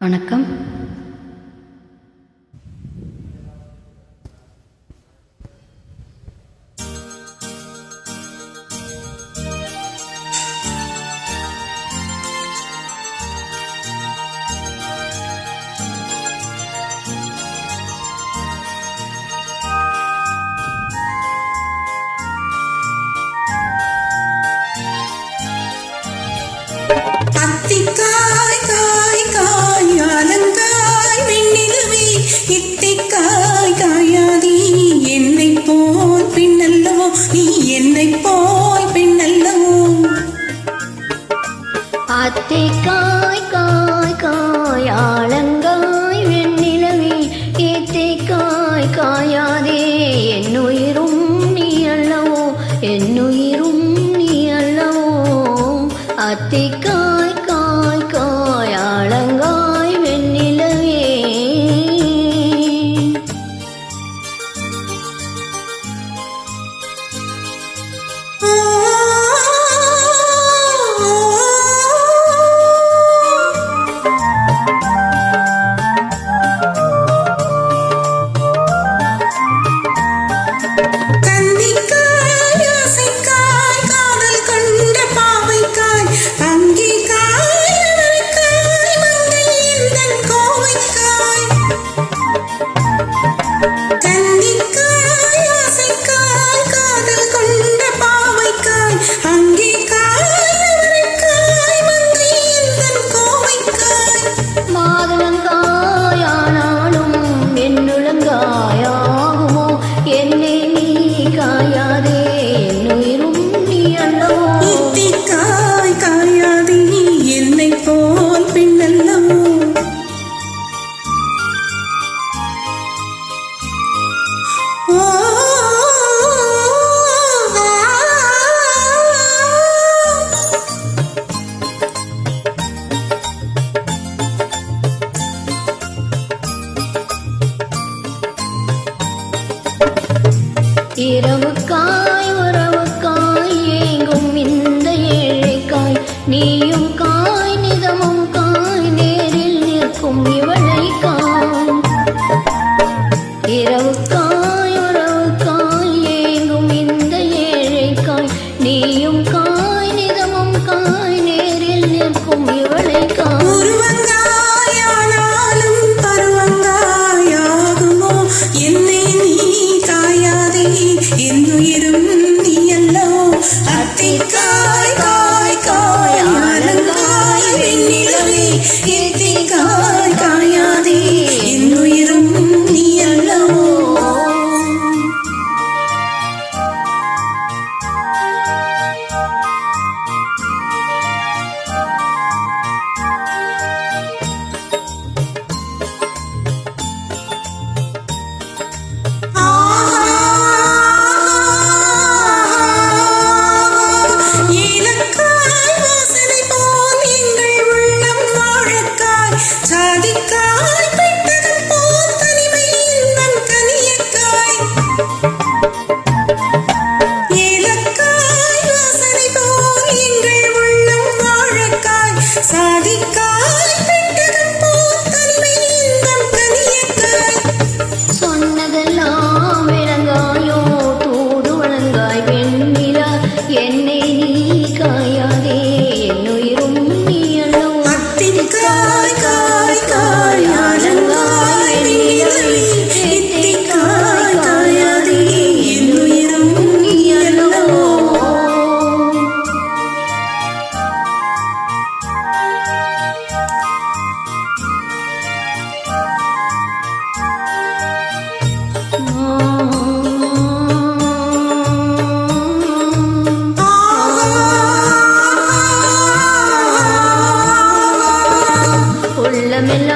வணக்கம். அத்திக்காய் காய் காய் ஆலங்காய் வெண்ணிலவே இத்திக்காய் காயாதி என்னை போல் பெண்ணல்லவோ நீ என்னை போல் பெண்ணல்லவோ. அத்திக்காய் காய் காய் ஆலங்காய் வெண்ணிலவே இத்திக்காய் காயாதே என்னுயிரும் நீ அல்லவோ என்னுயிரும் நீ அல்லவோ. அத்திக்காய் காய் காய் ஆலங்காய் வெண்ணிலவே. இரவுக்காய் உறவுக்காய் ஏங்கும் இந்த ஏழைக்காய் நீயும் காய் நிதமும் காய் நேரில் நிற்கும் இவளைக்காய். இரவுக்காய் உறவுக்காய் ஏங்கும் இந்த ஏழைக்காய் நீயும் காய் நிதமும் காய் நேரில் நிற்கும் இவளைக்காய். என்னுயிரும் நீ அல்லவோ. அத்திக்காய் காய் காய் ஆலங்காய் வெண்ணிலவே இத்திக்காய் காயாதே என்னுயிரும் நீ அல்லவோ. சொன்னதெல்லாம் விளங்காயோ தூது வழங்காய் வெண்ணிலா என்னை நீ காயாதே என்னுயிரும் நீ அல்லவோ. அத்திக்காய் காய் காய் ஆலங்காய் வெண்ணிலவே இத்திக்காய் காயாதே என்னுயிரும் நீ அல்லவோ. உள்ளமெல்லாம்